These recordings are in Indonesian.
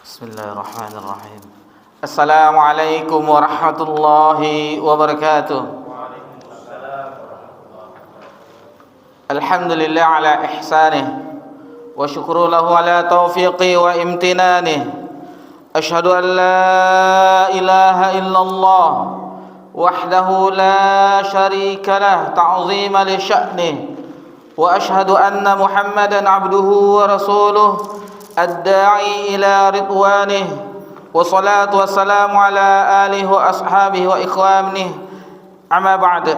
Bismillahirrahmanirrahim. Assalamualaikum warahmatullahi wabarakatuh. Alhamdulillah ala ihsanih wa syukru lahu ala taufiqi wa imtinanih. Ashhadu an la ilaha illallah wahdahu la syarika lah ta'zima li sya'nih, wa ashhadu anna Muhammadan abduhu wa rasuluh ad-da'i ila ridwanih, wa salatu wassalamu ala alihi wa ashabihi wa ikhwanihi, amma ba'd.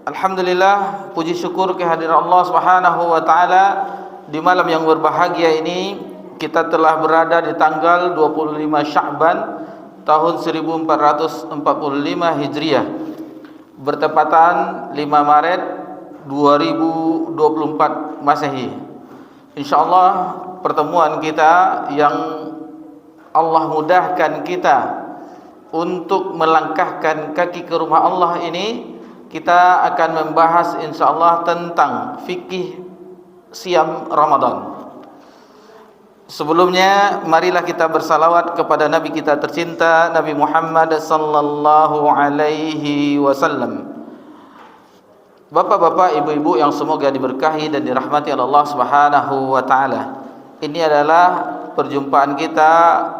Alhamdulillah, puji syukur kehadiran Allah Subhanahu wa taala. Di malam yang berbahagia ini kita telah berada di tanggal 25 Sya'ban tahun 1445 Hijriah, bertepatan 5 Maret 2024 Masehi. Insyaallah pertemuan kita yang Allah mudahkan kita untuk melangkahkan kaki ke rumah Allah ini, kita akan membahas insyaallah tentang fikih siam Ramadan. Sebelumnya marilah kita bersalawat kepada Nabi kita tercinta, Nabi Muhammad sallallahu alaihi wasallam. Bapak-bapak, ibu-ibu yang semoga diberkahi dan dirahmati oleh Allah Subhanahu wa taala. Ini adalah perjumpaan kita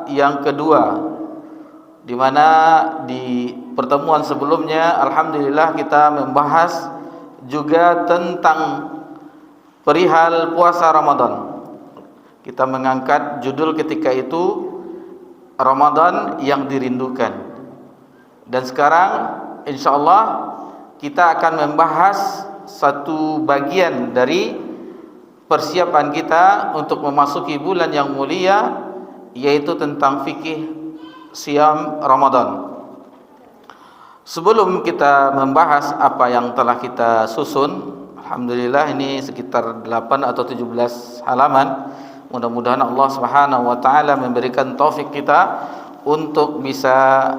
yang kedua, di mana di pertemuan sebelumnya alhamdulillah kita membahas juga tentang perihal puasa Ramadan. Kita mengangkat judul ketika itu Ramadan yang dirindukan. Dan sekarang insyaallah kita akan membahas satu bagian dari persiapan kita untuk memasuki bulan yang mulia, yaitu tentang fikih siam Ramadan. Sebelum kita membahas apa yang telah kita susun, alhamdulillah ini sekitar 8 atau 17 halaman. Mudah-mudahan Allah Subhanahu wa taala memberikan taufik kita untuk bisa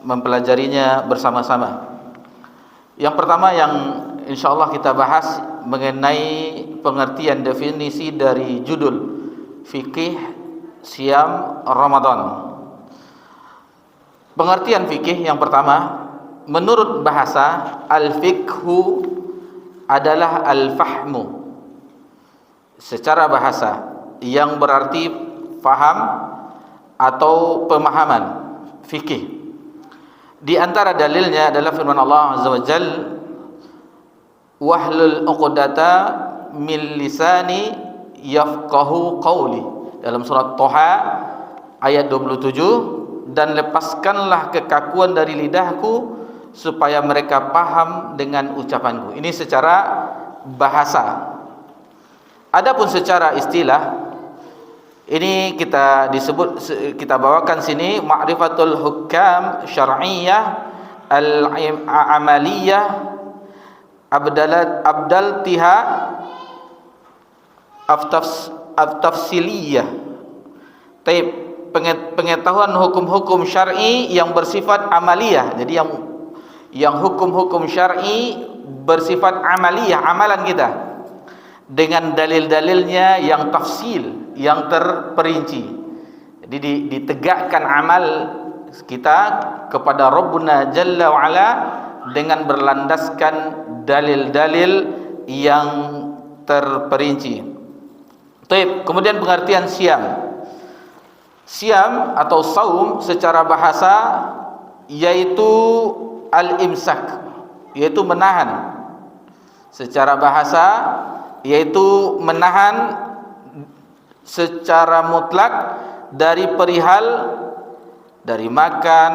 mempelajarinya bersama-sama. Yang pertama yang insyaallah kita bahas mengenai pengertian definisi dari judul fikih siam Ramadan. Pengertian fikih yang pertama, menurut bahasa, al-fikhu adalah al-fahmu secara bahasa, yang berarti faham atau pemahaman. Fikih di antara dalilnya adalah firman Allah Azza wa Jalla, wahlul 'uqdata min lisani yafqahu qawli, dalam surat Thaha ayat 27, dan lepaskanlah kekakuan dari lidahku supaya mereka paham dengan ucapanku. Ini secara bahasa. Adapun secara istilah, ini kita bawakan sini ma'rifatul hukam syar'iyyah al-amaliyah abdaltiha aftafsiliyah. Taib, pengetahuan hukum-hukum syar'i yang bersifat amaliyah. Jadi yang hukum-hukum syar'i bersifat amaliyah, amalan kita, dengan dalil-dalilnya yang tafsil, yang terperinci. Jadi ditegakkan amal kita kepada Rabbuna Jalla wa'ala dengan berlandaskan dalil-dalil yang terperinci. Baik, kemudian pengertian siam. Siam atau saum secara bahasa yaitu al-imsak, yaitu menahan. Secara bahasa yaitu menahan secara mutlak dari perihal, dari makan,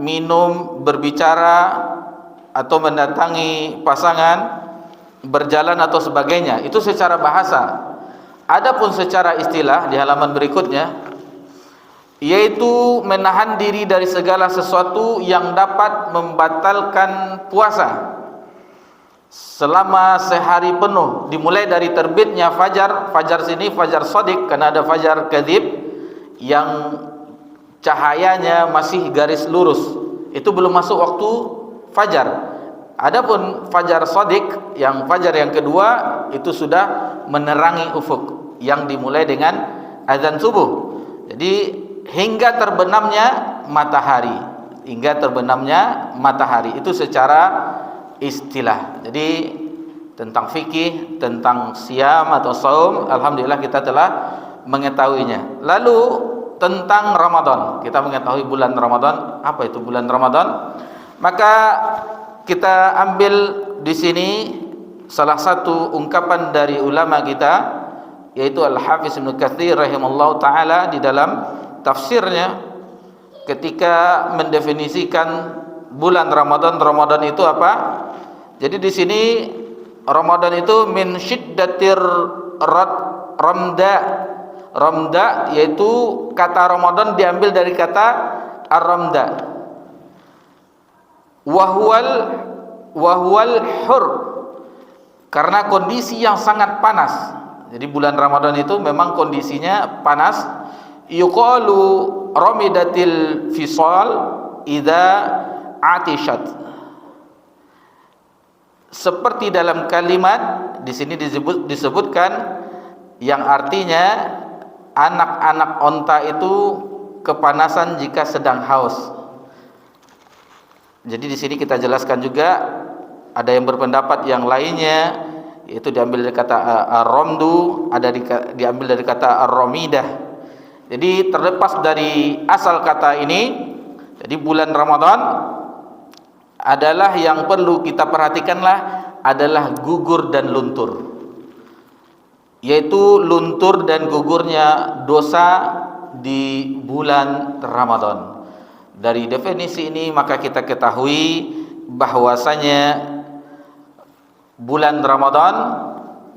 minum, berbicara atau mendatangi pasangan, berjalan atau sebagainya. Itu secara bahasa. Adapun secara istilah di halaman berikutnya, yaitu menahan diri dari segala sesuatu yang dapat membatalkan puasa selama sehari penuh, dimulai dari terbitnya fajar. Fajar sini fajar shadiq, karena ada fajar kadzib yang cahayanya masih garis lurus, itu belum masuk waktu fajar. Adapun fajar shadiq, yang fajar yang kedua, itu sudah menerangi ufuk, yang dimulai dengan azan subuh. Jadi hingga terbenamnya matahari, hingga terbenamnya matahari. Itu secara istilah. Jadi tentang fikih, tentang siam atau saum, alhamdulillah kita telah mengetahuinya. Lalu tentang Ramadan, kita mengetahui bulan Ramadan. Apa itu bulan Ramadan? Maka kita ambil di sini salah satu ungkapan dari ulama kita, yaitu Al-Hafiz Ibnu Katsir rahimallahu taala di dalam tafsirnya ketika mendefinisikan bulan Ramadan. Ramadan itu apa? Jadi di sini Ramadan itu min syiddatir ramda. Ramda yaitu kata Ramadan diambil dari kata ar-ramda. Wahwal hur, karena kondisi yang sangat panas. Jadi bulan Ramadan itu memang kondisinya panas. Yuqalu ramidatil fisal idza atishat. Seperti dalam kalimat di sini disebutkan yang artinya anak-anak onta itu kepanasan jika sedang haus. Jadi di sini kita jelaskan juga, ada yang berpendapat yang lainnya, yaitu diambil dari kata ar-ramdu, ada diambil dari kata ar-ramidah. Jadi terlepas dari asal kata ini, jadi bulan Ramadan adalah yang perlu kita perhatikanlah adalah gugur dan luntur, yaitu luntur dan gugurnya dosa di bulan Ramadan. Dari definisi ini maka kita ketahui bahwasanya bulan Ramadan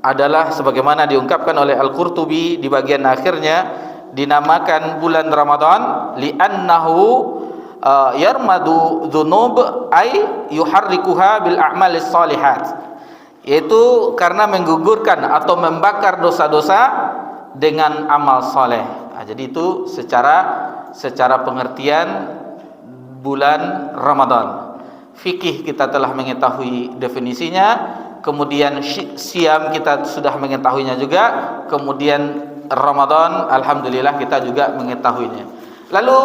adalah sebagaimana diungkapkan oleh Al-Qurtubi di bagian akhirnya, dinamakan bulan Ramadan li'annahu yarmadu dzunub ay yuharrikuha bil a'malis shalihat, yaitu karena menggugurkan atau membakar dosa-dosa dengan amal soleh. Nah, jadi itu secara pengertian bulan Ramadan. Fikih kita telah mengetahui definisinya, kemudian siam kita sudah mengetahuinya juga, kemudian Ramadan alhamdulillah kita juga mengetahuinya. Lalu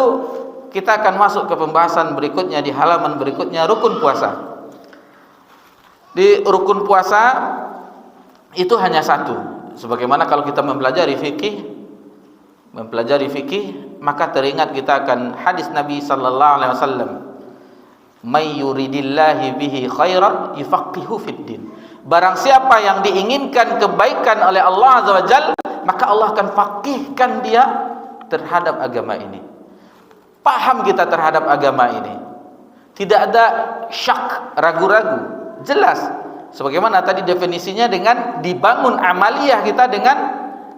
kita akan masuk ke pembahasan berikutnya di halaman berikutnya, rukun puasa. Di rukun puasa itu hanya satu. Sebagaimana kalau kita mempelajari fikih, maka teringat kita akan hadis Nabi sallallahu alaihi wasallam, "May yuridillahi bihi khairan yufaqihu fid din." Barang siapa yang diinginkan kebaikan oleh Allah azza wajalla, maka Allah akan faqihkan dia terhadap agama ini. Paham kita terhadap agama ini. Tidak ada syak, ragu-ragu, jelas. Sebagaimana tadi definisinya dengan dibangun amaliyah kita dengan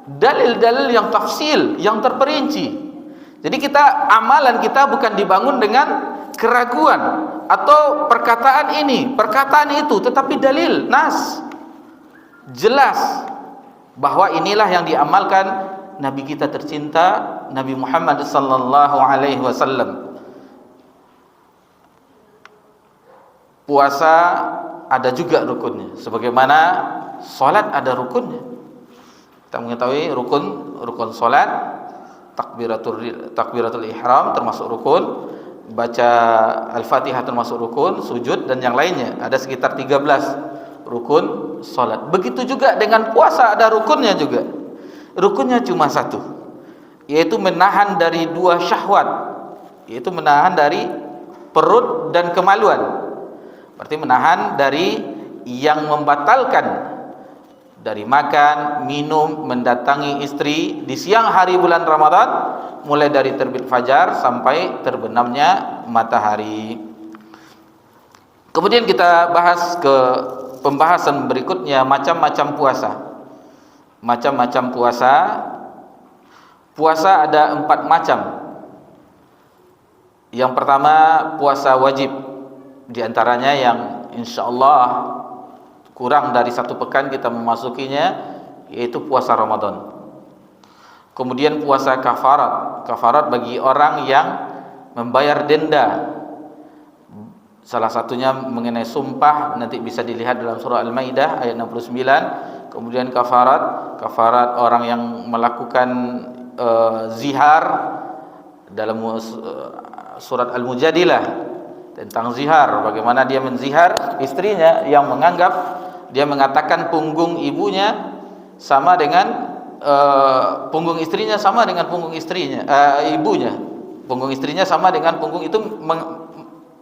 dalil-dalil yang tafsil, yang terperinci. Jadi amalan kita bukan dibangun dengan keraguan atau perkataan ini, perkataan itu, tetapi dalil, nas, jelas bahwa inilah yang diamalkan Nabi kita tercinta, Nabi Muhammad sallallahu alaihi wasallam. Puasa ada juga rukunnya, sebagaimana salat ada rukunnya. Kita mengetahui rukun salat, takbiratul ihram termasuk rukun, baca Al-Fatihah termasuk rukun, sujud dan yang lainnya. Ada sekitar 13 rukun salat. Begitu juga dengan puasa ada rukunnya juga. Rukunnya cuma satu, yaitu menahan dari dua syahwat, yaitu menahan dari perut dan kemaluan. Berarti menahan dari yang membatalkan, dari makan, minum, mendatangi istri di siang hari bulan Ramadan, mulai dari terbit fajar sampai terbenamnya matahari. Kemudian kita bahas ke pembahasan berikutnya, macam-macam puasa. Macam-macam puasa. Puasa ada 4 macam. Yang pertama puasa wajib, di antaranya yang insyaallah kurang dari 1 pekan kita memasukinya, yaitu puasa Ramadan. Kemudian puasa kafarat. Kafarat bagi orang yang membayar denda. Salah satunya mengenai sumpah, nanti bisa dilihat dalam surah Al-Maidah ayat 69. Kemudian kafarat orang yang melakukan zihar dalam surat Al-Mujadilah tentang zihar, bagaimana dia menzihar istrinya yang menganggap, dia mengatakan punggung ibunya sama dengan punggung istrinya sama dengan punggung istrinya, ibunya, punggung istrinya sama dengan punggung itu,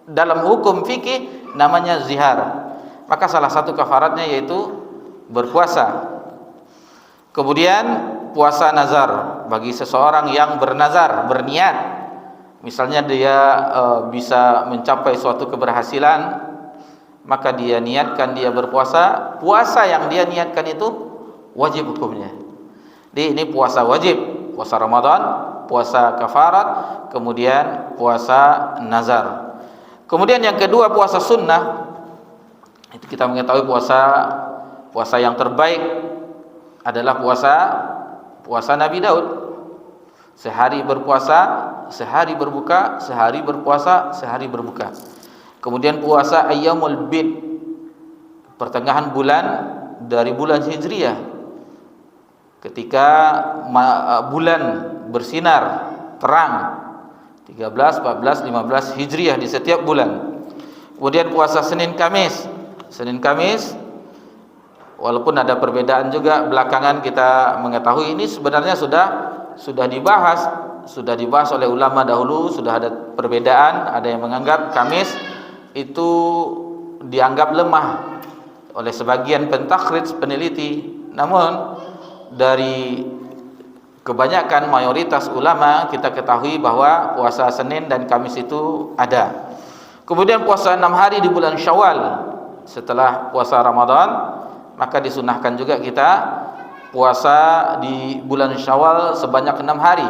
dalam hukum fikih namanya zihar. Maka salah satu kafaratnya yaitu berpuasa. Kemudian puasa nazar bagi seseorang yang bernazar, berniat, misalnya dia bisa mencapai suatu keberhasilan, maka dia niatkan dia berpuasa. Puasa yang dia niatkan itu wajib hukumnya. Jadi ini puasa wajib, puasa Ramadan, puasa kafarat, kemudian puasa nazar. Kemudian yang kedua puasa sunnah. Itu kita mengetahui puasa yang terbaik adalah puasa Nabi Daud. Sehari berpuasa, sehari berbuka, sehari berpuasa, sehari berbuka. Kemudian puasa Ayyamul Bid, pertengahan bulan dari bulan Hijriah, ketika bulan bersinar terang, 13, 14, 15 Hijriah di setiap bulan. Kemudian puasa Senin Kamis. Senin Kamis, walaupun ada perbedaan juga, belakangan kita mengetahui ini sebenarnya sudah dibahas oleh ulama dahulu. Sudah ada perbedaan, ada yang menganggap Kamis itu dianggap lemah oleh sebagian pentakhrij, peneliti. Namun dari kebanyakan mayoritas ulama kita ketahui bahwa puasa Senin dan Kamis itu ada. Kemudian puasa 6 hari di bulan Syawal setelah puasa Ramadan, maka disunahkan juga kita puasa di bulan Syawal sebanyak 6 hari.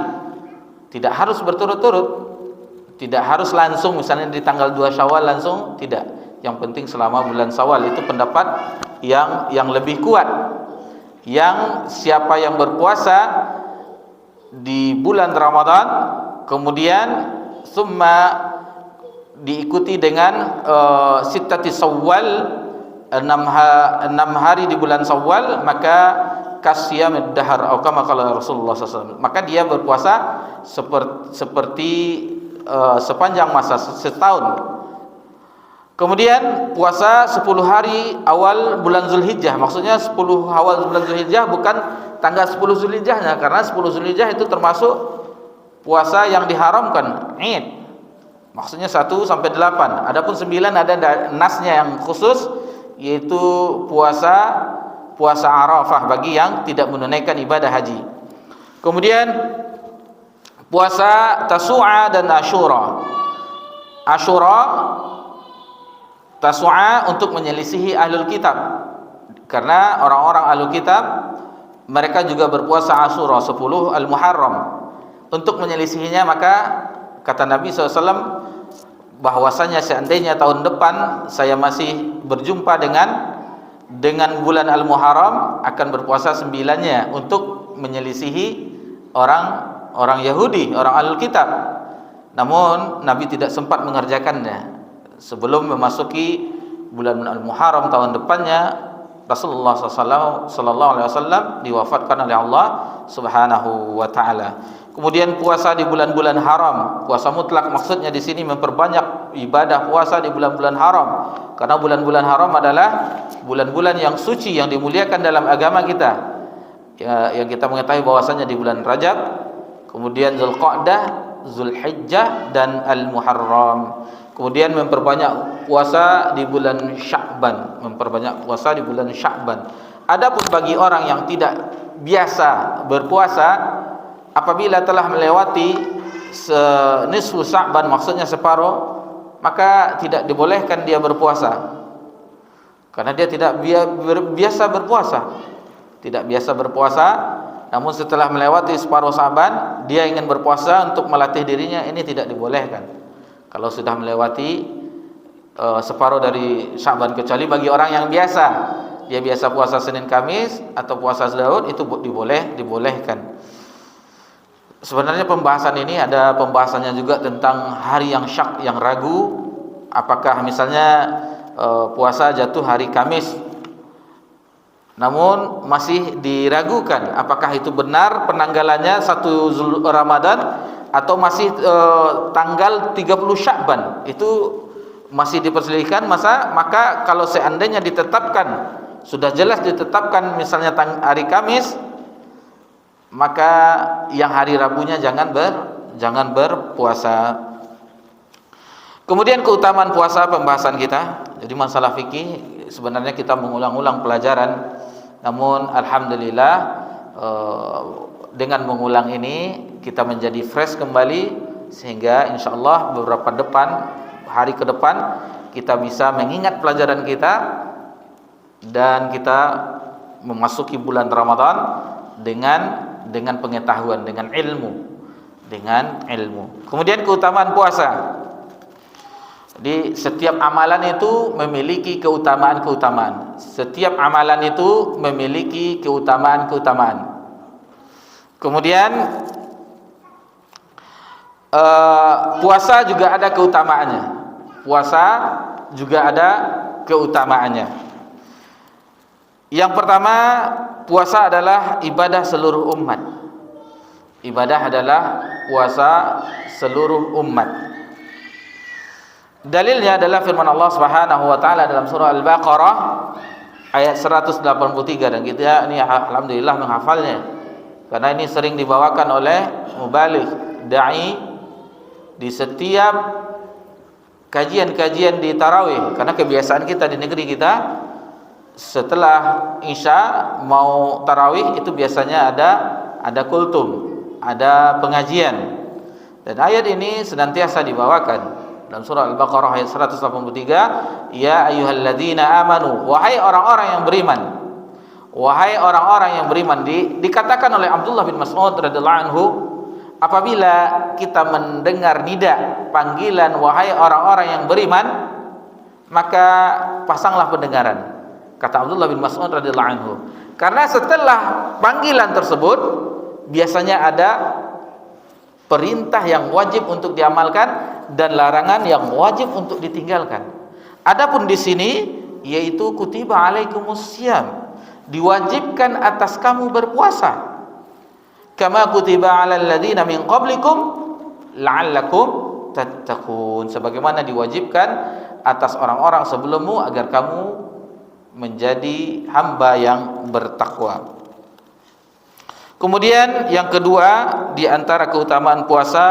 Tidak harus berturut-turut, tidak harus langsung misalnya di tanggal 2 Syawal langsung, tidak. Yang penting selama bulan Syawal. Itu pendapat yang lebih kuat. Yang siapa yang berpuasa di bulan Ramadan kemudian summa diikuti dengan sittati Syawal, 6 hari di bulan Syawal, maka kasyamid dahar atau kama qala Rasulullah SAW. Maka dia berpuasa seperti sepanjang masa setahun. Kemudian puasa 10 hari awal bulan Zulhijjah. Maksudnya 10 awal bulan Zulhijjah bukan tanggal 10 Zulhijjahnya, karena 10 Zulhijjah itu termasuk puasa yang diharamkan, Id. Maksudnya 1 sampai 8. Adapun 9 ada nasnya yang khusus, yaitu puasa Arafah bagi yang tidak menunaikan ibadah haji. Kemudian puasa Tasu'a dan Asyura. Tasu'a untuk menyelisihi ahlul kitab, karena orang-orang ahlul kitab mereka juga berpuasa Asyura 10 Al-Muharram. Untuk menyelisihinya, maka kata Nabi SAW bahwasanya seandainya tahun depan saya masih berjumpa dengan bulan Al-Muharram, akan berpuasa 9-nya untuk menyelisihi orang Yahudi, orang Ahlul Kitab. Namun Nabi tidak sempat mengerjakannya. Sebelum memasuki bulan Al-Muharram tahun depannya, Rasulullah SAW diwafatkan oleh Allah Subhanahu wa taala. Kemudian puasa di bulan-bulan haram, puasa mutlak, maksudnya di sini memperbanyak ibadah puasa di bulan-bulan haram, karena bulan-bulan haram adalah bulan-bulan yang suci, yang dimuliakan dalam agama kita. Yang kita mengetahui bahwasanya di bulan Rajab, kemudian Zulqa'dah, Zulhijjah dan Al-Muharram. Kemudian memperbanyak puasa di bulan Sya'ban, Adapun bagi orang yang tidak biasa berpuasa, apabila telah melewati nisfu Sya'ban, maksudnya separuh, maka tidak dibolehkan dia berpuasa, karena dia tidak biasa berpuasa. Namun setelah melewati separuh Sya'ban, dia ingin berpuasa untuk melatih dirinya, ini tidak dibolehkan. Kalau sudah melewati separuh dari Sya'ban, kecuali bagi orang yang biasa, dia biasa puasa Senin Kamis atau puasa Daud, itu dibolehkan. Sebenarnya pembahasan ini ada pembahasannya juga tentang hari yang syak, yang ragu. Apakah misalnya puasa jatuh hari Kamis, namun masih diragukan apakah itu benar penanggalannya 1 Ramadan atau masih tanggal 30 Sya'ban, itu masih diperselisihkan maka kalau seandainya ditetapkan, sudah jelas ditetapkan misalnya hari Kamis, maka yang hari Rabunya jangan berpuasa. Kemudian keutamaan puasa, pembahasan kita. Jadi masalah fikih sebenarnya kita mengulang-ulang pelajaran, namun alhamdulillah dengan mengulang ini kita menjadi fresh kembali, sehingga insyaallah beberapa hari ke depan kita bisa mengingat pelajaran kita dan kita memasuki bulan Ramadan dengan pengetahuan, dengan ilmu. Kemudian keutamaan puasa. Di setiap amalan itu memiliki keutamaan-keutamaan. Setiap amalan itu memiliki keutamaan-keutamaan. Kemudian puasa juga ada keutamaannya. Yang pertama, puasa adalah ibadah seluruh umat. Dalilnya adalah firman Allah Subhanahu wa taala dalam surah Al-Baqarah ayat 183, dan kita ini alhamdulillah menghafalnya karena ini sering dibawakan oleh mubaligh dai di setiap kajian-kajian di tarawih. Karena kebiasaan kita di negeri kita, setelah Isya mau tarawih itu biasanya ada kultum, ada pengajian, dan ayat ini senantiasa dibawakan dalam surah Al-Baqarah ayat 183. Ya ayyuhalladzina amanu, wahai orang-orang yang beriman, dikatakan oleh Abdullah bin Mas'ud radhiyallahu anhu, apabila kita mendengar nida, panggilan wahai orang-orang yang beriman, maka pasanglah pendengaran, kata Abdullah bin Mas'ud radhiyallahu anhu. Karena setelah panggilan tersebut biasanya ada perintah yang wajib untuk diamalkan dan larangan yang wajib untuk ditinggalkan. Adapun di sini yaitu kutiba alaikumussyam, diwajibkan atas kamu berpuasa. Kama kutiba alal ladzina min qablikum la'allakum tattaqun, sebagaimana diwajibkan atas orang-orang sebelummu agar kamu menjadi hamba yang bertakwa. Kemudian yang kedua, di antara keutamaan puasa,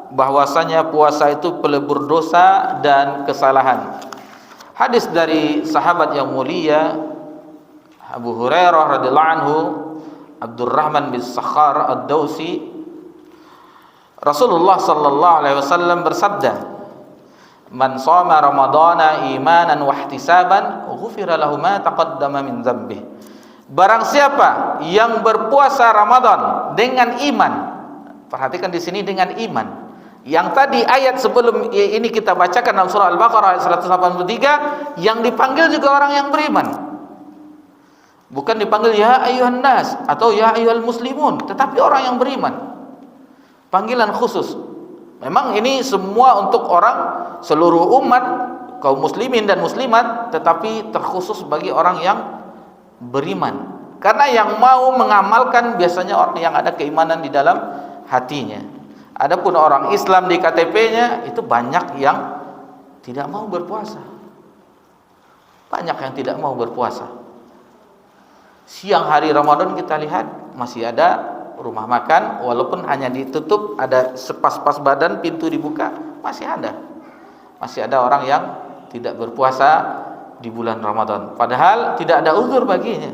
bahwasanya puasa itu pelebur dosa dan kesalahan. Hadis dari sahabat yang mulia Abu Hurairah radhiyallahu anhu, Abdurrahman bin Sakhar ad-Dausi, Rasulullah sallallahu alaihi wasallam bersabda, "Man shoma ramadhana imanan wa ihtisaban, ghufira lahu ma taqaddama min dzambihi." Barang siapa yang berpuasa Ramadan dengan iman, perhatikan di sini dengan iman. Yang tadi ayat sebelum ini kita bacakan dalam surah Al-Baqarah ayat 183, yang dipanggil juga orang yang beriman. Bukan dipanggil ya ayyuhan nas atau ya ayyuhal muslimun, tetapi orang yang beriman. Panggilan khusus. Memang ini semua untuk orang seluruh umat, kaum muslimin dan muslimat, tetapi terkhusus bagi orang yang beriman. Karena yang mau mengamalkan biasanya orang yang ada keimanan di dalam hatinya. Adapun orang Islam di KTP-nya itu banyak yang tidak mau berpuasa. Banyak yang tidak mau berpuasa. Siang hari Ramadan kita lihat masih ada rumah makan, walaupun hanya ditutup, ada sepas-pas badan, pintu dibuka, masih ada. Masih ada orang yang tidak berpuasa di bulan Ramadan, padahal tidak ada uzur baginya.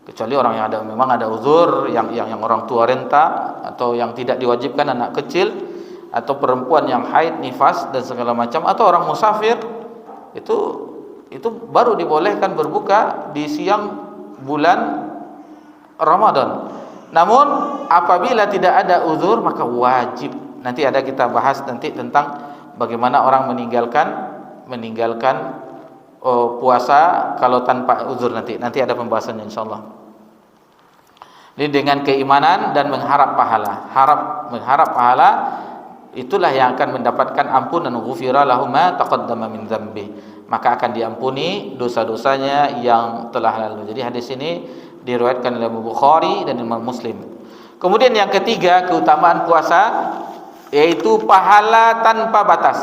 Kecuali orang yang memang ada uzur, yang orang tua renta, atau yang tidak diwajibkan, anak kecil, atau perempuan yang haid, nifas dan segala macam, atau orang musafir, itu baru dibolehkan berbuka di siang bulan Ramadan. Namun apabila tidak ada uzur maka wajib. Nanti ada kita bahas nanti tentang bagaimana orang meninggalkan puasa kalau tanpa uzur, nanti ada pembahasannya insyaallah. Ini dengan keimanan dan mengharap pahala, itulah yang akan mendapatkan ampunan, ghufira lahu ma taqaddama min dzambi, maka akan diampuni dosa-dosanya yang telah lalu. Jadi hadis ini diriwayatkan oleh Bukhari dan Imam Muslim. Kemudian yang ketiga, keutamaan puasa yaitu pahala tanpa batas.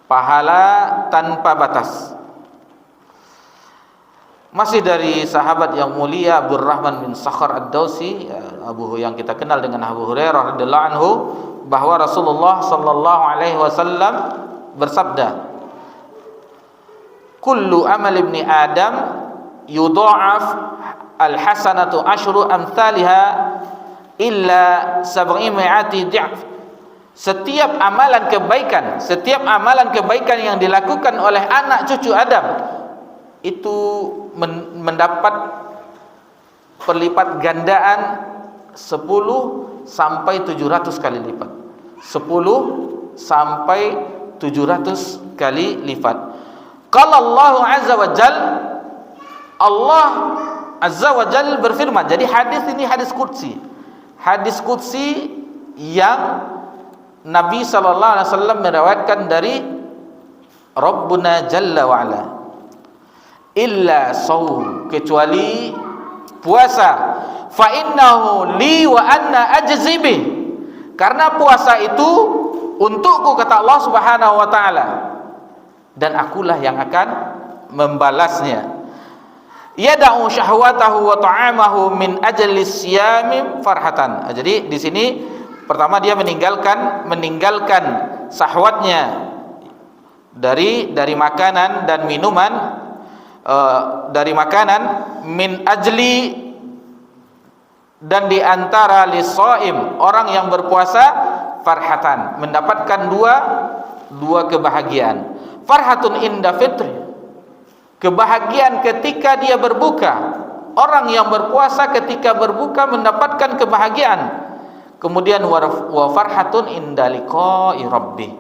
Pahala tanpa batas. Masih dari sahabat yang mulia Abdurrahman bin Sakhar Ad-Dausi, yang kita kenal dengan Abu Hurairah radhiyallahu anhu, bahwa Rasulullah sallallahu alaihi wasallam bersabda, "Kullu amal ibni Adam yudha'af al-hasanatu asyru amsalha illa sab'imi'ati di'af." Setiap amalan kebaikan yang dilakukan oleh anak cucu Adam itu mendapat perlipat gandaan 10 sampai 700 kali lipat. 10 sampai 700 kali lipat. Qala Allah Azza wa Jal berfirman. Jadi hadis ini hadis qudsi. Hadis qudsi yang Nabi sallallahu alaihi wasallam meriwayatkan dari Rabbuna Jalla wa Ala. Illa shaum, kecuali puasa, fa innahu li wa anna ajzi bih, karena puasa itu untukku, kata Allah Subhanahu wa taala, dan akulah yang akan membalasnya. Yada'u syahwatahu wa ta'amahu min ajli siyami farhatan. Jadi di sini pertama dia meninggalkan syahwatnya dari makanan dan minuman, dari makanan, min ajli, dan di antara lisaim, orang yang berpuasa, farhatan, mendapatkan dua kebahagiaan. Farhatun inda fitri, kebahagiaan ketika dia berbuka. Orang yang berpuasa ketika berbuka mendapatkan kebahagiaan. Kemudian wa farhatun inda liqa'i rabbih,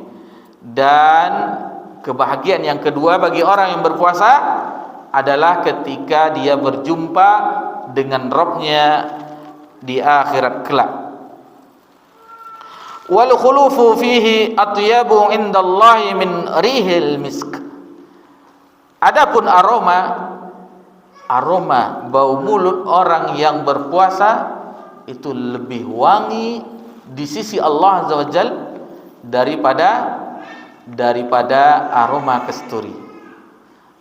dan kebahagiaan yang kedua bagi orang yang berpuasa adalah ketika dia berjumpa dengan Rabb-nya di akhirat kelak. Wal khulufu fihi atyabu indallahi min rihil misk. Adapun aroma bau mulut orang yang berpuasa itu lebih wangi di sisi Allah Azza wa Jal daripada aroma kasturi.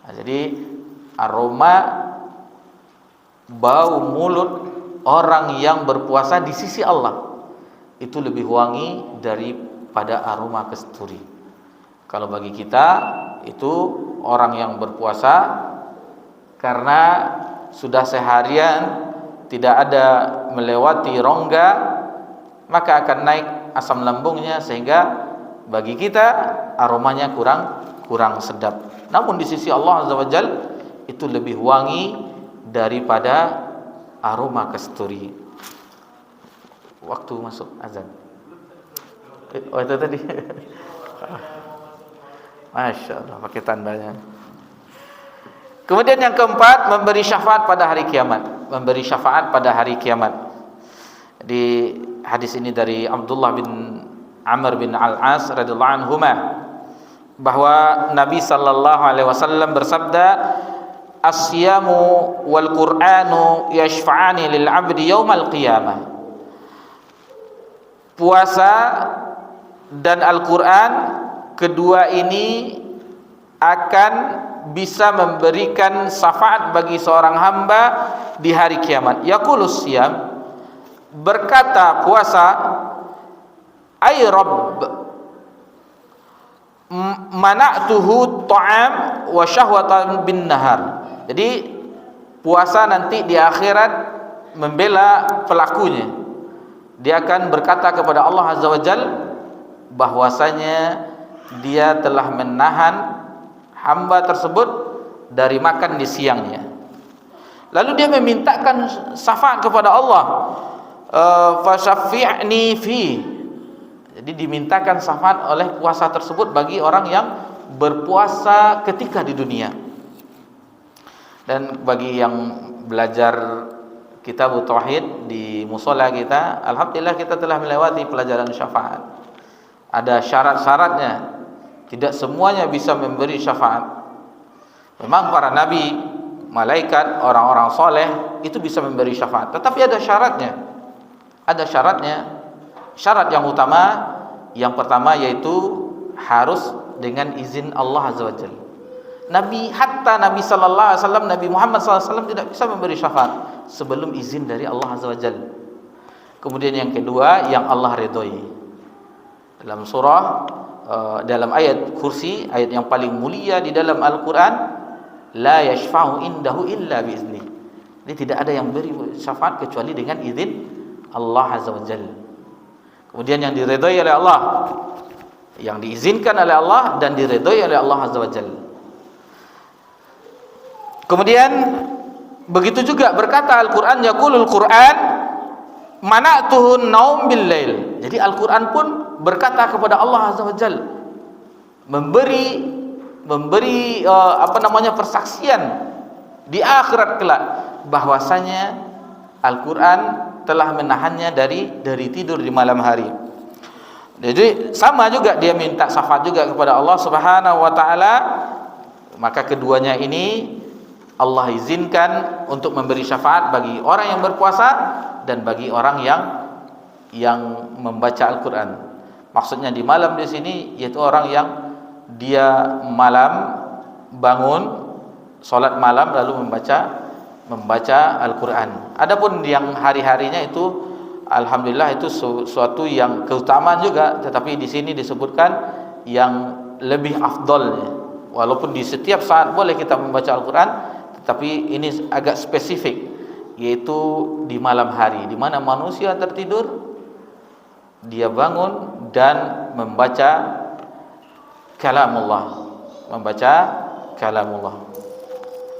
Nah, jadi aroma bau mulut orang yang berpuasa di sisi Allah itu lebih wangi daripada aroma kasturi. Kalau bagi kita itu orang yang berpuasa karena sudah seharian tidak ada melewati rongga, maka akan naik asam lambungnya, sehingga bagi kita aromanya kurang sedap. Namun di sisi Allah Azza wa Jal itu lebih wangi daripada aroma kasturi. Waktu masuk azan. Oh itu tadi. Masya Allah, pakai tandanya. Kemudian yang keempat, memberi syafaat pada hari kiamat. Memberi syafaat pada hari kiamat. Di hadis ini dari Abdullah bin Amr bin Al-As radhiyallahu anhuma, bahwa Nabi sallallahu alaihi wasallam bersabda, "As-siyamu wal Qur'anu yashfa'ani lil 'abdi yaumal qiyamah." Puasa dan Al-Qur'an, kedua ini akan bisa memberikan syafaat bagi seorang hamba di hari kiamat. Yaqulus siyam, berkata puasa, ay Rabb, mana'tuhu ta'am wa syahwatan bin nahar. Jadi puasa nanti di akhirat membela pelakunya. Dia akan berkata kepada Allah Azza wa Jal bahwasanya dia telah menahan hamba tersebut dari makan di siangnya. Lalu dia memintakan syafaat kepada Allah, fasyafi'ni fi. Jadi dimintakan syafaat oleh puasa tersebut bagi orang yang berpuasa ketika di dunia. Dan bagi yang belajar kitab tauhid di mushola kita, alhamdulillah kita telah melewati pelajaran syafaat. Ada syarat-syaratnya. Tidak semuanya bisa memberi syafaat. Memang para nabi, malaikat, orang-orang soleh itu bisa memberi syafaat, tetapi ada syaratnya. Ada syaratnya. Syarat yang utama, yang pertama yaitu harus dengan izin Allah Azza wa Jalla. Nabi sallallahu alaihi wasallam, Nabi Muhammad sallallahu alaihi wasallam tidak bisa memberi syafaat sebelum izin dari Allah Azza wa Jalla. Kemudian yang kedua, yang Allah ridhoi. Dalam surah dalam ayat kursi, ayat yang paling mulia di dalam Al-Qur'an, la yashfa'u indahu illa biizni. Jadi tidak ada yang beri syafaat kecuali dengan izin Allah Azza wa Jalla. Kemudian yang diridhoi oleh Allah, yang diizinkan oleh Allah dan diridhoi oleh Allah Azza wa Jalla. Kemudian begitu juga berkata Al-Qur'an, yaqulul Qur'an mana'tuhun naum bil lail. Jadi Al-Qur'an pun berkata kepada Allah Azza wa Jalla, memberi persaksian di akhirat kelak bahwasanya Al-Qur'an telah menahannya dari tidur di malam hari. Jadi sama juga dia minta syafaat juga kepada Allah Subhanahu wa taala. Maka keduanya ini Allah izinkan untuk memberi syafaat bagi orang yang berpuasa dan bagi orang yang membaca Al-Qur'an. Maksudnya di malam di sini yaitu orang yang dia malam bangun salat malam lalu membaca Al-Qur'an. Adapun yang hari-harinya itu alhamdulillah itu suatu yang keutamaan juga, tetapi di sini disebutkan yang lebih afdolnya. Walaupun di setiap saat boleh kita membaca Al-Qur'an, tetapi ini agak spesifik, yaitu di malam hari di mana manusia tertidur, dia bangun dan membaca kalamullah,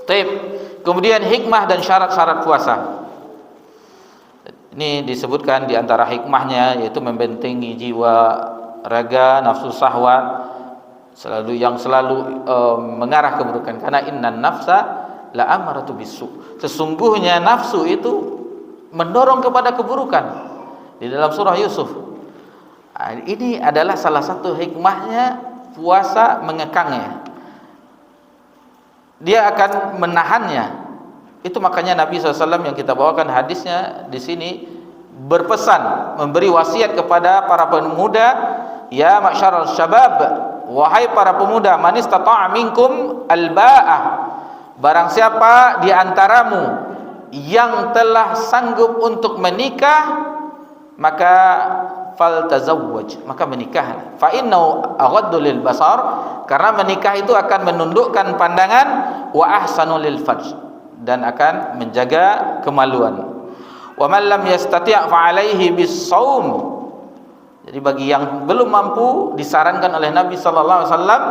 Taib. Kemudian hikmah dan syarat-syarat puasa. Ini disebutkan di antara hikmahnya yaitu membentengi jiwa, raga, nafsu syahwat yang selalu mengarah keburukan. Karena innan nafsa la amaratu bisu. Sesungguhnya nafsu itu mendorong kepada keburukan. Di dalam surah Yusuf. Ini adalah salah satu hikmahnya puasa, mengekangnya. Dia akan menahannya. Itu makanya Nabi SAW yang kita bawakan hadisnya di sini berpesan, memberi wasiat kepada para pemuda, ya ma'syaral syabab, wahai para pemuda, man istata'a minkum alba'ah, barang siapa di antaramu yang telah sanggup untuk menikah, maka faltazawwaj, maka menikah. Fa innahu aghaddu lil basar, karena menikah itu akan menundukkan pandangan, wa ahsanu lil farj, dan akan menjaga kemaluan. Wa man lam yastati' fa alaihi bis-shaum. Jadi bagi yang belum mampu disarankan oleh Nabi sallallahu alaihi wasallam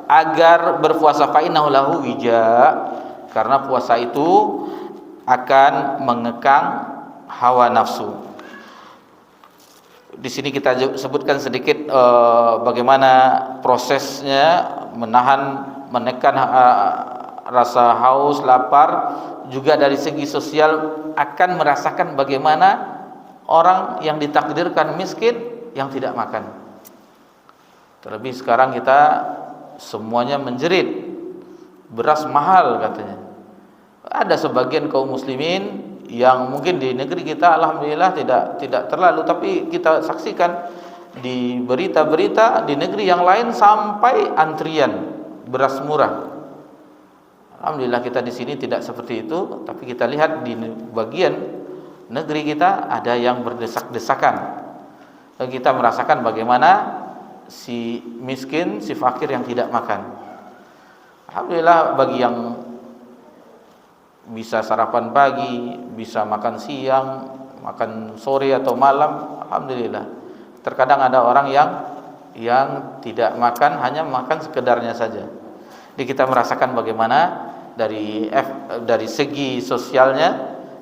agar berpuasa, fa innahu lahu wija, karena puasa itu akan mengekang hawa nafsu. Di sini kita sebutkan sedikit bagaimana prosesnya menekan rasa haus, lapar, juga dari segi sosial akan merasakan bagaimana orang yang ditakdirkan miskin yang tidak makan. Terlebih sekarang kita semuanya menjerit, beras mahal katanya. Ada sebagian kaum muslimin yang mungkin di negeri kita alhamdulillah tidak terlalu, tapi kita saksikan di berita-berita di negeri yang lain sampai antrian beras murah. Alhamdulillah kita di sini tidak seperti itu, tapi kita lihat di bagian negeri kita ada yang berdesak-desakan. Dan kita merasakan bagaimana si miskin, si fakir yang tidak makan. Alhamdulillah bagi yang bisa sarapan pagi, bisa makan siang, makan sore atau malam, alhamdulillah. Terkadang ada orang yang tidak makan, hanya makan sekedarnya saja. Jadi kita merasakan bagaimana dari segi sosialnya,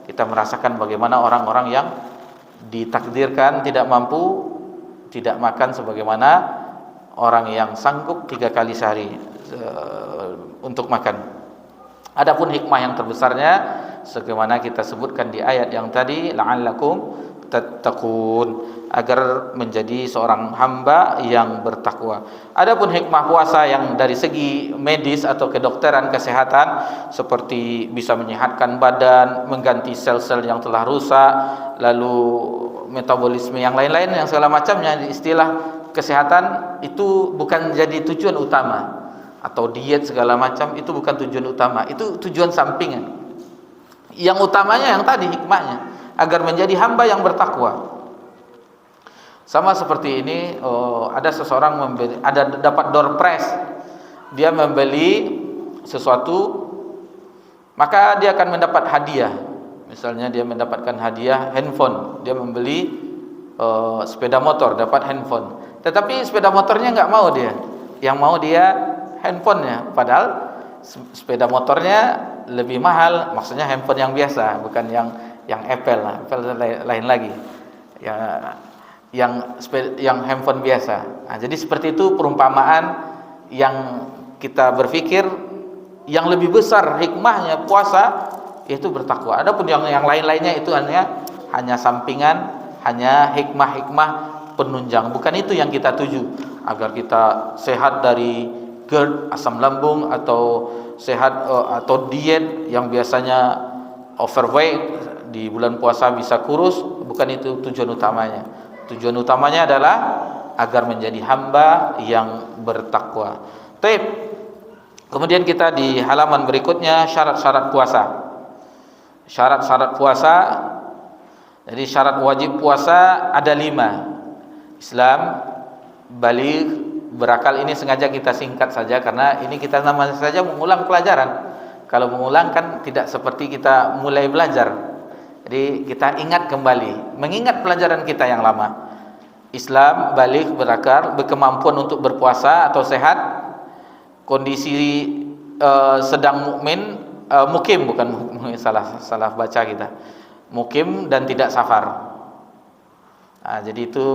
kita merasakan bagaimana orang-orang yang ditakdirkan tidak mampu, tidak makan sebagaimana orang yang sanggup 3 kali sehari untuk makan. Adapun hikmah yang terbesarnya sebagaimana kita sebutkan di ayat yang tadi, la'allakum tattaqun, agar menjadi seorang hamba yang bertakwa. Adapun hikmah puasa yang dari segi medis atau kedokteran kesehatan, seperti bisa menyehatkan badan, mengganti sel-sel yang telah rusak, lalu metabolisme yang lain-lain yang segala macamnya, istilah kesehatan itu bukan jadi tujuan utama, atau diet segala macam itu bukan tujuan utama, itu tujuan sampingan. Yang utamanya yang tadi, hikmahnya agar menjadi hamba yang bertakwa. Sama seperti ini, ada seseorang dapat door prize, dia membeli sesuatu, maka dia akan mendapat hadiah. Misalnya dia mendapatkan hadiah handphone, dia membeli sepeda motor, dapat handphone. Tetapi sepeda motornya nggak mau dia, yang mau dia handphonenya. Padahal sepeda motornya lebih mahal, maksudnya handphone yang biasa, bukan yang Apple lain lagi, ya, yang handphone biasa. Nah, jadi seperti itu perumpamaan yang kita berpikir yang lebih besar hikmahnya puasa yaitu bertakwa. Adapun yang lain-lainnya itu hanya sampingan, hanya hikmah-hikmah penunjang. Bukan itu yang kita tuju, agar kita sehat dari GERD, asam lambung, atau sehat atau diet yang biasanya overweight di bulan puasa bisa kurus. Bukan itu tujuan utamanya. Tujuan utamanya adalah agar menjadi hamba yang bertakwa. Baik. Kemudian kita di halaman berikutnya, syarat-syarat puasa. Syarat-syarat puasa. Jadi syarat wajib puasa ada 5. Islam, baligh, berakal. Ini sengaja kita singkat saja karena ini kita namanya saja mengulang pelajaran. Kalau mengulang kan tidak seperti kita mulai belajar. Jadi kita ingat kembali, mengingat pelajaran kita yang lama. Islam, baligh, berakal, berkemampuan untuk berpuasa atau sehat, kondisi sedang mukmin, mukim, bukan salah baca kita. Mukim dan tidak safar. Nah, jadi itu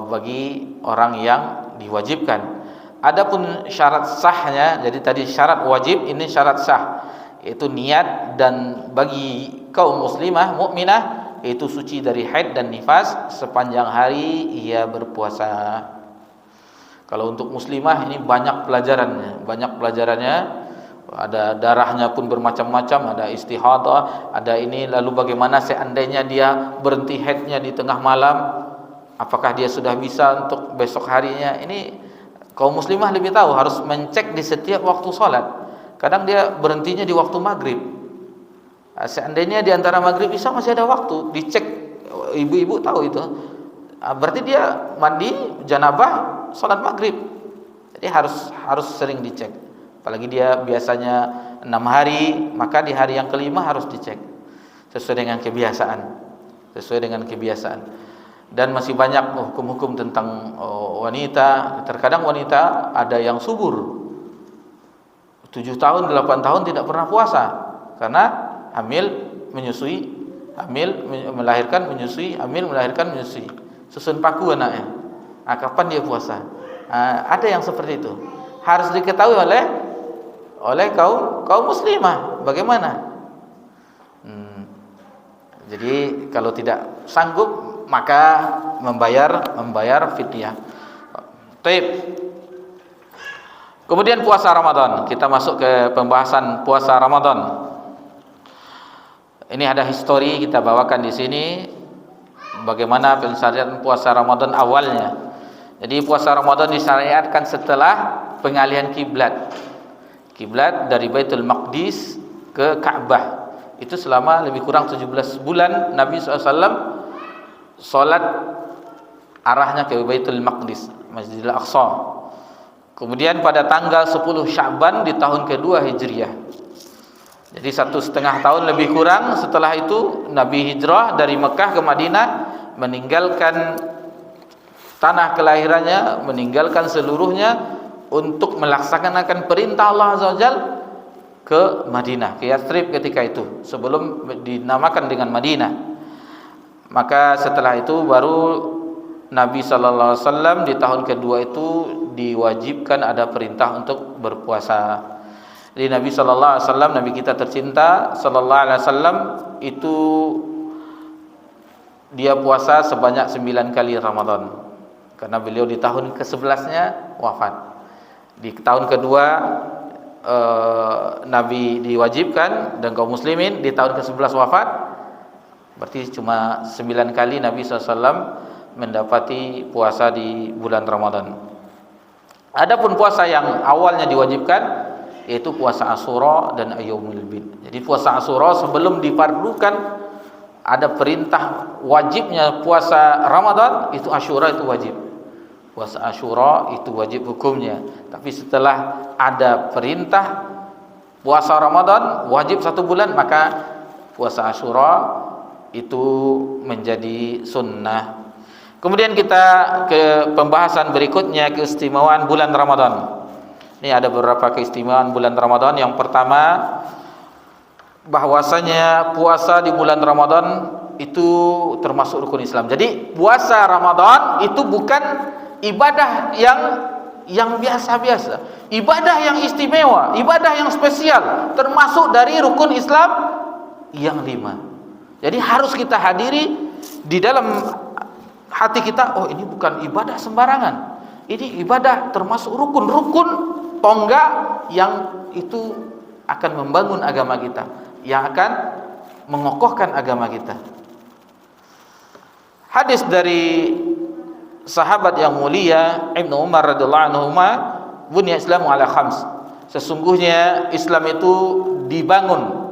bagi orang yang diwajibkan. Adapun syarat sahnya, jadi tadi syarat wajib, ini syarat sah, yaitu niat. Dan bagi kaum muslimah mukminah, yaitu suci dari haid dan nifas sepanjang hari ia berpuasa. Kalau untuk muslimah ini banyak pelajarannya. Ada darahnya pun bermacam-macam, ada istihadah, ada ini. Lalu bagaimana seandainya dia berhenti haidnya di tengah malam, apakah dia sudah bisa untuk besok harinya? Ini kaum muslimah lebih tahu, harus mencek di setiap waktu sholat. Kadang dia berhentinya di waktu maghrib. Seandainya di antara maghrib isya masih ada waktu, dicek. Ibu-ibu tahu itu. Berarti dia mandi janabah, sholat maghrib. Jadi harus sering dicek. Apalagi dia biasanya 6 hari, maka di hari yang kelima harus dicek sesuai dengan kebiasaan. Dan masih banyak hukum-hukum tentang wanita. Terkadang wanita ada yang subur 7 tahun, 8 tahun tidak pernah puasa karena hamil, menyusui, hamil, melahirkan, menyusui, hamil, melahirkan, menyusui. Susun paku anaknya. Kapan dia puasa? Ada yang seperti itu. Harus diketahui oleh kaum muslimah. Bagaimana? Jadi kalau tidak sanggup maka membayar fidyah. Baik. Kemudian puasa Ramadan. Kita masuk ke pembahasan puasa Ramadan. Ini ada histori kita bawakan di sini bagaimana pensyariatan puasa Ramadan awalnya. Jadi puasa Ramadan disyariatkan setelah pengalihan kiblat dari Baitul Maqdis ke Ka'bah. Itu selama lebih kurang 17 bulan Nabi SAW salat arahnya ke Baitul Maqdis, Masjidil Aqsa. Kemudian pada tanggal 10 Sya'ban di tahun kedua Hijriah. Jadi 1,5 tahun lebih kurang setelah itu Nabi hijrah dari Mekah ke Madinah, meninggalkan tanah kelahirannya, meninggalkan seluruhnya untuk melaksanakan perintah Allah Azza wa Jalla ke Madinah, ke Yathrib ketika itu, sebelum dinamakan dengan Madinah. Maka setelah itu baru Nabi sallallahu alaihi wasallam di tahun kedua itu diwajibkan ada perintah untuk berpuasa. Jadi Nabi sallallahu alaihi wasallam, Nabi kita tercinta sallallahu alaihi wasallam itu dia puasa sebanyak 9 kali Ramadan. Karena beliau di tahun ke-11-nya wafat. Di tahun kedua Nabi diwajibkan dan kaum muslimin di tahun ke-11 wafat. Berarti cuma 9 kali Nabi SAW mendapati puasa di bulan Ramadan. Adapun puasa yang awalnya diwajibkan yaitu puasa Asyura dan Ayyamul Bid. Jadi puasa Asyura sebelum difardukan ada perintah wajibnya puasa Ramadan, itu Asyura itu wajib. Puasa Asyura itu wajib hukumnya. Tapi setelah ada perintah puasa Ramadan wajib 1 bulan, maka puasa Asyura itu menjadi sunnah. Kemudian kita ke pembahasan berikutnya, keistimewaan bulan Ramadan. Ini ada beberapa keistimewaan bulan Ramadan. Yang pertama, bahwasanya puasa di bulan Ramadan itu termasuk rukun Islam. Jadi puasa Ramadan itu bukan ibadah yang biasa-biasa, ibadah yang istimewa, ibadah yang spesial, termasuk dari rukun Islam yang 5. Jadi harus kita hadiri di dalam hati kita, oh ini bukan ibadah sembarangan, ini ibadah termasuk rukun-rukun tonggak yang itu akan membangun agama kita, yang akan mengokohkan agama kita. Hadis dari sahabat yang mulia Ibnu Umar radhiyallahu anhu, "Bunya Islamu ala khams." Sesungguhnya Islam itu dibangun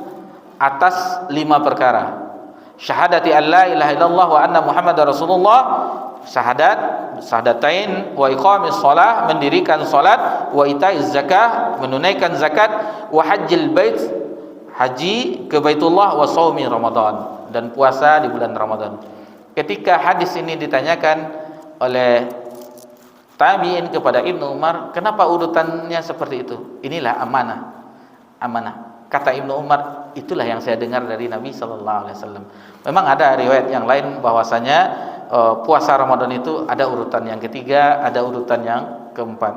atas 5 perkara. Syahadati an la ilaha illallah wa anna Muhammadar Rasulullah, syahadatain, wa iqamis shalah, mendirikan salat, wa itaiz zakah, menunaikan zakat, wa hajjil bait, haji ke Baitullah, wa shaumi Ramadan, dan puasa di bulan Ramadan. Ketika hadis ini ditanyakan oleh tabi'in kepada Ibnu Umar, kenapa urutannya seperti itu? Inilah amanah. Kata Ibnu Umar, itulah yang saya dengar dari Nabi sallallahu alaihi wasallam. Memang ada riwayat yang lain bahwasanya puasa Ramadan itu ada urutan yang ketiga, ada urutan yang keempat.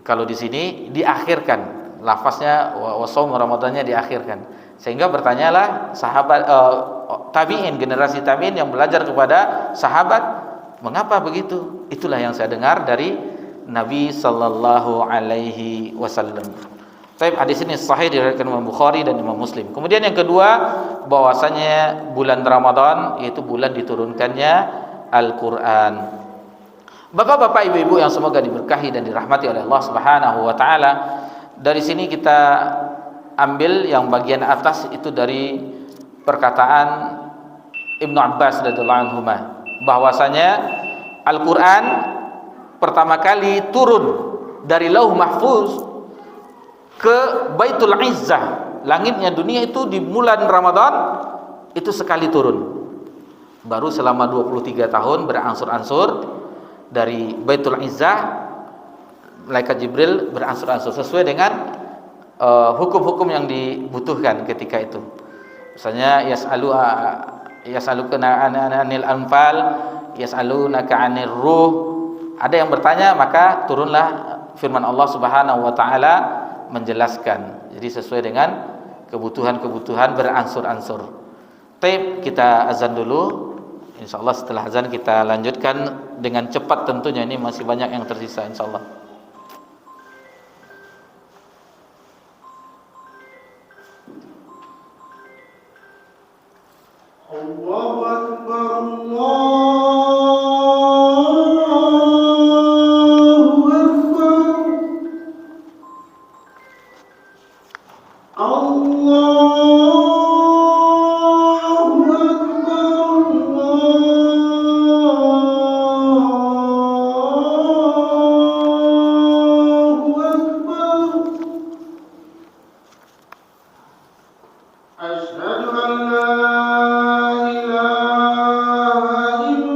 Kalau di sini diakhirkan, lafaznya wa shaum Ramadannya diakhirkan. Sehingga bertanyalah sahabat tabi'in, generasi tabi'in yang belajar kepada sahabat, mengapa begitu? Itulah yang saya dengar dari Nabi sallallahu alaihi wasallam. Baik, hadis ini sahih diriwayatkan Imam Bukhari dan Imam Muslim. Kemudian yang kedua, bahwasanya bulan Ramadan yaitu bulan diturunkannya Al-Qur'an. Bapak-bapak, ibu-ibu yang semoga diberkahi dan dirahmati oleh Allah Subhanahu wa taala, dari sini kita ambil yang bagian atas itu dari perkataan Ibnu Abbas radhiyallahu anhu, bahwasanya Al-Qur'an pertama kali turun dari Lauh Mahfuz ke Baitul Izzah, langitnya dunia itu di bulan Ramadan itu sekali turun. Baru selama 23 tahun berangsur-angsur dari Baitul Izzah, malaikat Jibril berangsur-angsur sesuai dengan hukum-hukum yang dibutuhkan ketika itu. Misalnya yas'aluna 'anil anfal, yas'alunaka 'anir ruh. Ada yang bertanya, maka turunlah firman Allah Subhanahu wa taala menjelaskan. Jadi sesuai dengan kebutuhan-kebutuhan beransur-ansur. Baik, kita azan dulu. Insyaallah setelah azan kita lanjutkan dengan cepat tentunya, ini masih banyak yang tersisa insyaallah. Allahu Akbar, أشهد أن لا إله إلا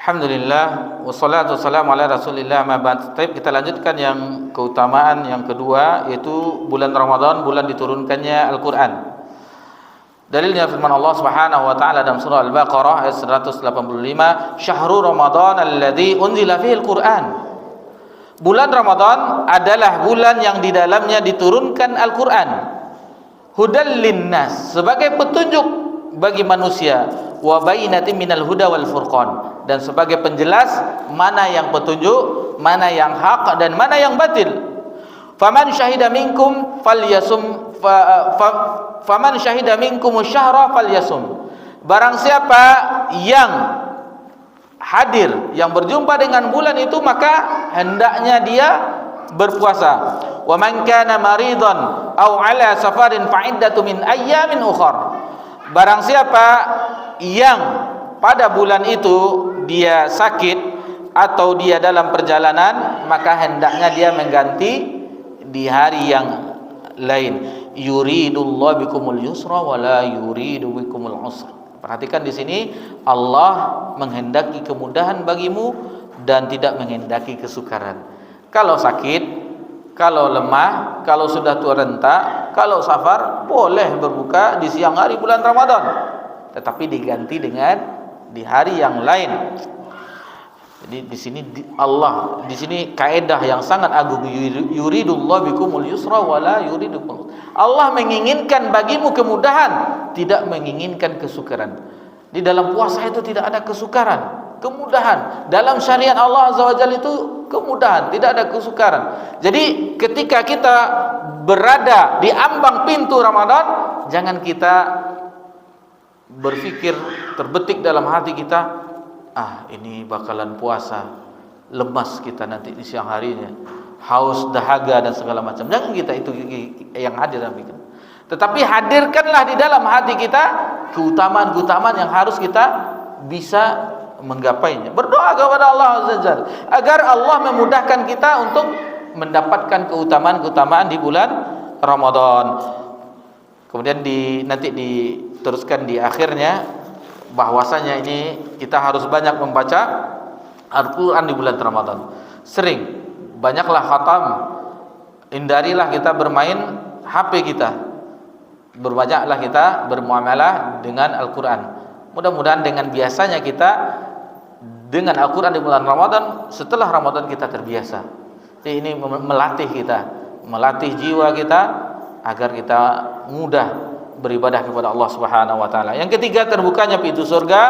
Alhamdulillah, wassalatu wassalamu ala Rasulillah, ma ba'd. Kita lanjutkan yang keutamaan yang kedua, yaitu bulan Ramadan, bulan diturunkannya Al-Qur'an. Dalilnya firman Allah Subhanahu wa taala dalam surah Al-Baqarah ayat 185, "Syahrul Ramadan alladzi unzila fihi Al-Qur'an." Bulan Ramadan adalah bulan yang di dalamnya diturunkan Al-Qur'an. Hudal linnas, sebagai petunjuk bagi manusia, wa bainatin minal huda wal furqan, dan sebagai penjelas mana yang petunjuk, mana yang hak dan mana yang batil. Faman syahida minkum falyasum faman syahida minkum syahra falyasum. Barang siapa yang hadir, yang berjumpa dengan bulan itu, maka hendaknya dia berpuasa. Wa man kana maridan aw ala safarin fa iddatu min ayyamin ukhra. Barang siapa yang pada bulan itu dia sakit atau dia dalam perjalanan, maka hendaknya dia mengganti di hari yang lain. Yuridullahu bikumul yusra wa la yuridu bikumul usra. Perhatikan di sini, Allah menghendaki kemudahan bagimu dan tidak menghendaki kesukaran. Kalau sakit, kalau lemah, kalau sudah tua renta, kalau safar, boleh berbuka di siang hari bulan Ramadan, tetapi diganti dengan di hari yang lain. Jadi di sini Allah, di sini kaidah yang sangat agung, yuridullahu bikumul yusra wa la yuridukum. Allah menginginkan bagimu kemudahan, tidak menginginkan kesukaran. Di dalam puasa itu tidak ada kesukaran, kemudahan. Dalam syariat Allah Azza wa Jalla itu kemudahan, tidak ada kesukaran. Jadi ketika kita berada di ambang pintu Ramadan, jangan kita berpikir, terbetik dalam hati kita, ini bakalan puasa, lemas kita nanti di siang harinya, haus, dahaga dan segala macam. Jangan kita itu yang hadir dalam pikiran. Tetapi hadirkanlah di dalam hati kita keutamaan-keutamaan yang harus kita bisa menggapainya. Berdoa kepada Allah Azza wa Jalla agar Allah memudahkan kita untuk mendapatkan keutamaan-keutamaan di bulan Ramadan. Kemudian nanti diteruskan di akhirnya bahwasanya ini kita harus banyak membaca Al-Qur'an di bulan Ramadan. Sering, banyaklah khatam. Hindarilah kita bermain HP kita. Berbanyaklah kita bermuamalah dengan Al-Qur'an. Mudah-mudahan dengan biasanya kita dengan Al-Quran di bulan Ramadan, setelah Ramadan kita terbiasa. Jadi ini melatih kita, melatih jiwa kita agar kita mudah beribadah kepada Allah Subhanahu wa taala. Yang ketiga, terbukanya pintu surga,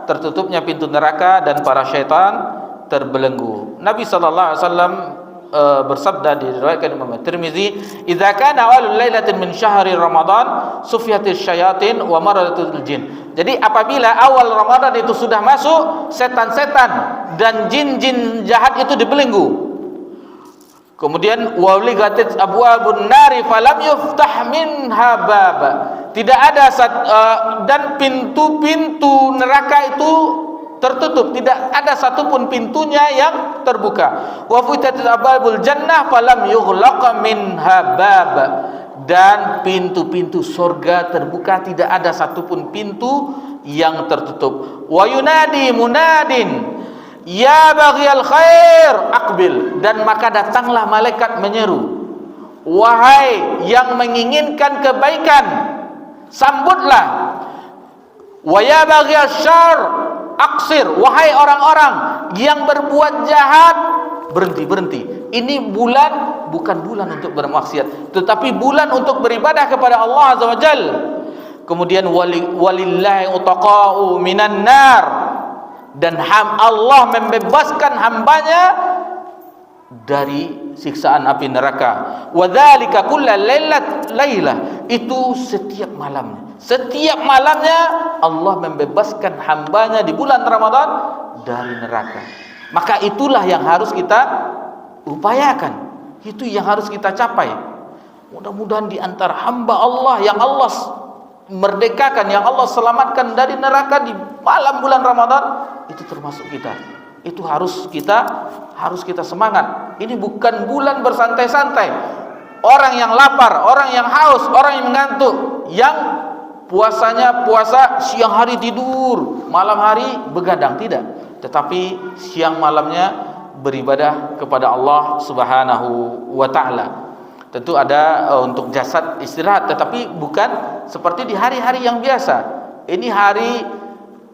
tertutupnya pintu neraka, dan para syaitan terbelenggu. Nabi sallallahu alaihi wasallam bersabda, diriwayatkan Imam Tirmizi, "Idza kana awalul lailatin min syahri Ramadan, sufiyatish syayatin wa maradatul jin." Jadi apabila awal Ramadan itu sudah masuk, setan-setan dan jin-jin jahat itu dibelenggu. Kemudian waligatit abwabun nari falam yuftah minha bab. Tidak ada dan pintu-pintu neraka itu tertutup, tidak ada satupun pintunya yang terbuka. Wa futatit abwabul jannah falam yughlaq minha bab. Dan pintu-pintu surga terbuka, tidak ada satupun pintu yang tertutup. Wa yunadi munadin, ya baghiyal khair aqbil. Dan maka datanglah malaikat menyeru, wahai yang menginginkan kebaikan, sambutlah. Wa ya baghiyal syarr aqsir, wahai orang-orang yang berbuat jahat, berhenti. Ini bulan bukan bulan untuk bermaksiat, tetapi bulan untuk beribadah kepada Allah Azza wa Jal. Kemudian walillahi utaqa'u minan nar, dan Allah membebaskan hambanya dari siksaan api neraka. Wa dzalika kulla lailah, itu setiap malamnya. Setiap malamnya Allah membebaskan hambanya di bulan Ramadan dari neraka. Maka itulah yang harus kita upayakan, itu yang harus kita capai. Mudah-mudahan di antara hamba Allah yang Allah merdekakan, yang Allah selamatkan dari neraka di malam bulan Ramadan, itu termasuk kita. Itu harus kita semangat. Ini bukan bulan bersantai-santai. Orang yang lapar, orang yang haus, orang yang mengantuk, yang puasanya puasa siang hari tidur, malam hari begadang, tidak. Tetapi siang malamnya beribadah kepada Allah Subhanahu wa taala. Tentu ada untuk jasad istirahat, tetapi bukan seperti di hari-hari yang biasa. Ini hari,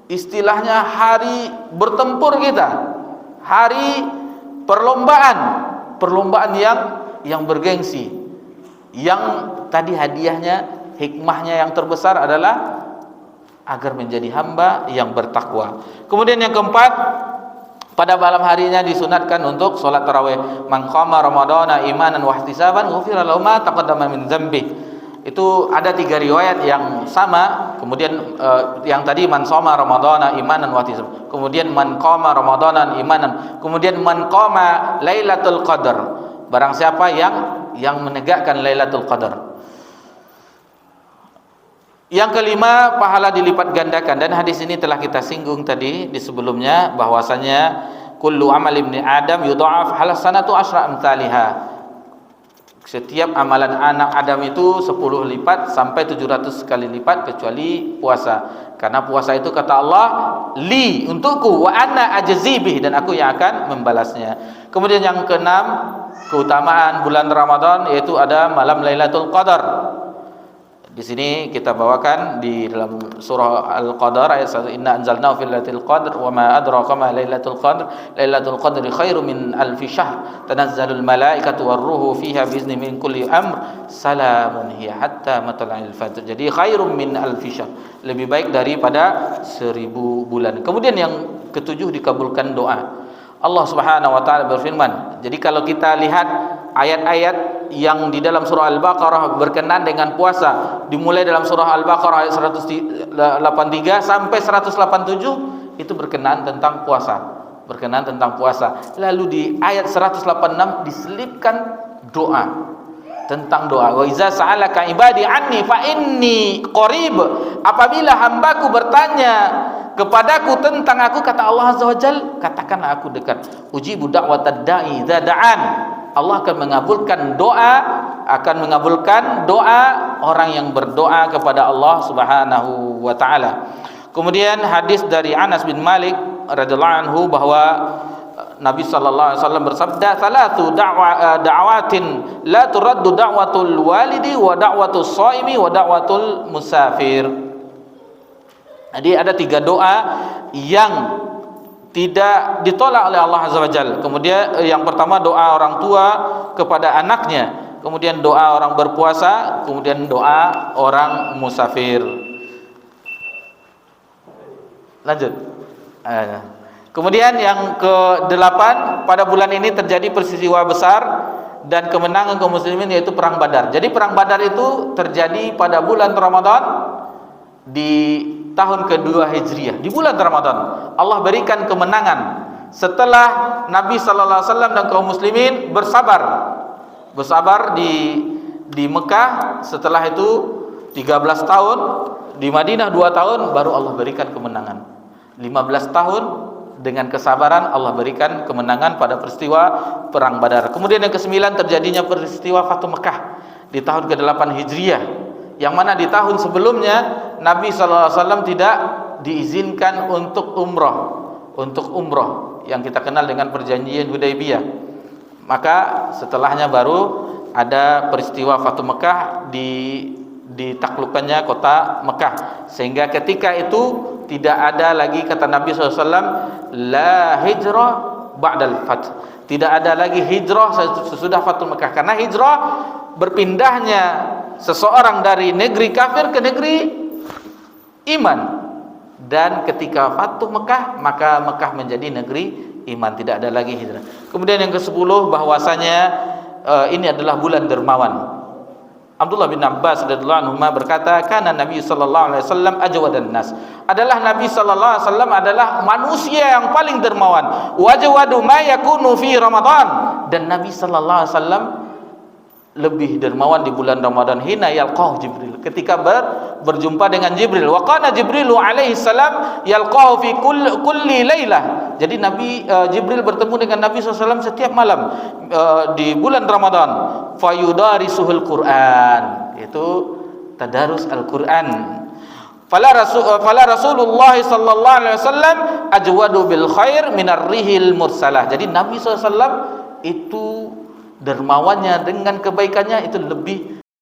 istilahnya hari bertempur kita, hari perlombaan yang bergengsi, yang tadi hadiahnya, hikmahnya yang terbesar adalah agar menjadi hamba yang bertakwa. Kemudian yang keempat, pada malam harinya disunatkan untuk sholat tarawih. Man qama ramadhana imanan wa ihtisaban ghufira lahu ma taqaddama min dzambi. Itu ada 3 riwayat yang sama. Kemudian yang tadi man shoma ramadhana imanan wa ihtisaban. Kemudian man qama ramadhana imanan. Kemudian man qama lailatul qadar. Barang siapa yang menegakkan Lailatul Qadar. Yang kelima, pahala dilipat gandakan, dan hadis ini telah kita singgung tadi di sebelumnya, bahwasanya kullu amal ibni Adam yudha'af hasanatu asyra amsalihha. Setiap amalan anak Adam itu 10 lipat sampai 700 kali lipat kecuali puasa. Karena puasa itu kata Allah, li, untukku, wa ana ajzi bih, dan aku yang akan membalasnya. Kemudian yang keenam, keutamaan bulan Ramadan, yaitu ada malam Lailatul Qadar. Di sini kita bawakan di dalam surah Al-Qadar ayat 1, inna anzalnahu fil lailatul qadr wa ma adraka ma lailatul qadr lailatul qadri khairum min alfi syahr tanazzalul malaikatu war ruhu fiha biizni min kulli amr salamun hiya hatta matla'il fajr. Jadi khairum min alfi syahr, lebih baik daripada 1000 bulan. Kemudian yang ketujuh, dikabulkan doa. Allah Subhanahu wa taala berfirman. Jadi kalau kita lihat ayat-ayat yang di dalam surah Al-Baqarah berkenaan dengan puasa, dimulai dalam surah Al-Baqarah ayat 183 sampai 187, itu berkenaan tentang puasa. Lalu di ayat 186 diselipkan doa, tentang doa. Wa iza sa'alaka ibadi anni fa inni qarib. Apabila hambaku bertanya kepadaku tentang aku, kata Allah Azza wa Jalla, katakanlah aku dekat. Ujibu da'watad da'i idza da'an. Allah akan mengabulkan doa orang yang berdoa kepada Allah Subhanahu wa taala. Kemudian hadis dari Anas bin Malik radhiyallahu anhu bahwa Nabi sallallahu alaihi wasallam bersabda, "Salatu da'watin la turaddu da'watul walidi wa da'watus shaimi wa da'watul musafir." Jadi ada 3 doa yang tidak ditolak oleh Allah Azza wa Jalla. Kemudian yang pertama doa orang tua kepada anaknya, kemudian doa orang berpuasa, kemudian doa orang musafir. Lanjut. Kemudian yang ke-8, pada bulan ini terjadi peristiwa besar dan kemenangan kaum muslimin, yaitu perang Badar. Jadi perang Badar itu terjadi pada bulan Ramadan di tahun kedua Hijriah. Di bulan Ramadan Allah berikan kemenangan setelah Nabi sallallahu alaihi wasallam dan kaum muslimin bersabar di Mekah. Setelah itu 13 tahun, di Madinah 2 tahun, baru Allah berikan kemenangan. 15 tahun dengan kesabaran Allah berikan kemenangan pada peristiwa perang Badar. Kemudian yang ke-9 terjadinya peristiwa Fathu Mekah di tahun ke-8 Hijriah, yang mana di tahun sebelumnya Nabi SAW tidak diizinkan untuk umroh yang kita kenal dengan perjanjian Hudaybiyah. Maka setelahnya baru ada peristiwa Fathu Mekah, ditaklukkannya kota Mekah, sehingga ketika itu tidak ada lagi, kata Nabi SAW, la hijrah ba'dal fath, tidak ada lagi hijrah sesudah Fathu Mekah. Karena hijrah berpindahnya seseorang dari negeri kafir ke negeri iman, dan ketika Fathu Mekah maka Mekah menjadi negeri iman, tidak ada lagi hijrah. Kemudian yang ke-10 bahwasanya ini adalah bulan dermawan. Abdullah bin Abbas radhiyallahu anhu berkata, kana Nabi sallallahu alaihi wasallam ajwadan nas, adalah Nabi sallallahu alaihi wasallam adalah manusia yang paling dermawan. Wajwadu ma yakunu fi Ramadan, dan Nabi sallallahu alaihi wasallam lebih dermawan di bulan Ramadan. Hina yalqahu Jibril, ketika berjumpa dengan Jibril. Wa kana Jibrilu alaihi salam yalqahu fi kulli lailah. Jadi Nabi Jibril bertemu dengan Nabi SAW setiap malam di bulan Ramadan. Fayudarisuhul Quran, itu tadarus Al-Quran. Fala Rasulullah sallallahu alaihi wasallam ajwadu bil khair minar rihil mursalah. Jadi Nabi SAW itu dermawannya dengan kebaikannya itu lebih